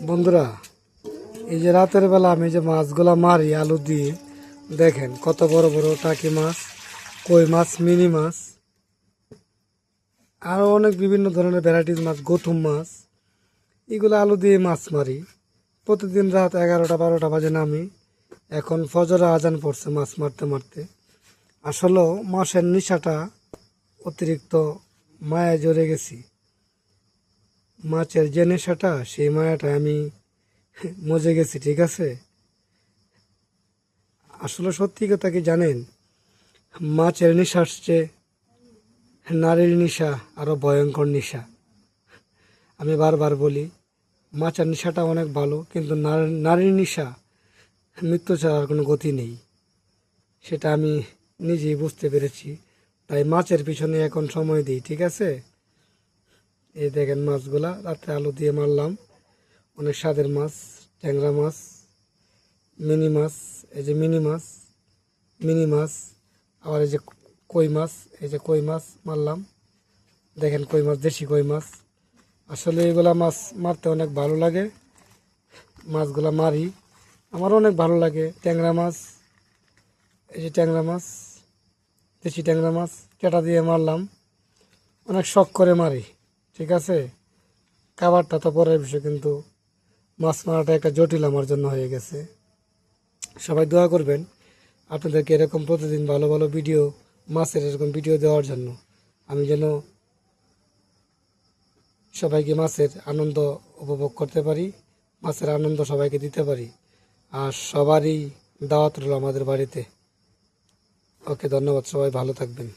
বন্ধুরা, এই যে রাতের বেলা আমি যে মাছগুলা মারি আলু দিয়ে, দেখেন কত বড় বড় টাকি মাছ, কই মাছ, মিনি মাছ, আরও অনেক বিভিন্ন ধরনের ভ্যারাইটিস মাছ, গৌতম মাছ, এগুলো আলু দিয়ে মাছ মারি। প্রতিদিন রাত 11টা 12টা বাজে নামি। এখন ফজর আজান পড়ছে মাছ মারতে মারতে। আসলে মাছের নেশাটা অতিরিক্ত মায়া জড়ে গেছি। মাছের যে নেশাটা, সেই মায়াটা আমি মজে গেছি, ঠিক আছে। আসলে সত্যি কথা কি জানেন, মাছের নেশার চেয়ে নারীর নেশা আরও ভয়ঙ্কর নেশা। আমি বারবার বলি, মাছের নেশাটা অনেক ভালো, কিন্তু নারীর নেশা মৃত্যু ছাড়ার কোনো গতি নেই। সেটা আমি নিজেই বুঝতে পেরেছি, তাই মাছের পিছনে এখন সময় দিই, ঠিক আছে। এই দেখেন মাছগুলা রাত্রে আলু দিয়ে মারলাম, অনেক স্বাদের মাছ, ট্যাংরা মাছ, মিনি মাছ, এই যে মিনি মাছ, মিনি মাছ, আবার এই যে কই মাছ, এই যে কই মাছ মারলাম, দেখেন কই মাছ, দেশি কই মাছ। আসলে এগুলা মাছ মারতে অনেক ভালো লাগে, মাছগুলা মারি, আমার অনেক ভালো লাগে। ট্যাংরা মাছ, এই যে ট্যাংরা মাছ, দেশি ট্যাংরা মাছ কেটা দিয়ে মারলাম, অনেক শখ করে মারি, ঠিক আছে। খাবারটা তো পরের বিষয়, কিন্তু মাছ মারাটা একটা জটিল আমার জন্য হয়ে গেছে। সবাই দোয়া করবেন আপনাদেরকে এরকম প্রতিদিন ভালো ভালো ভিডিও, মাছের এরকম ভিডিও দেওয়ার জন্য, আমি যেন সবাইকে মাছের আনন্দ উপভোগ করতে পারি, মাছের আনন্দ সবাইকে দিতে পারি। আর সবারই দাওয়াত রইল আমাদের বাড়িতে। ওকে, ধন্যবাদ, সবাই ভালো থাকবেন।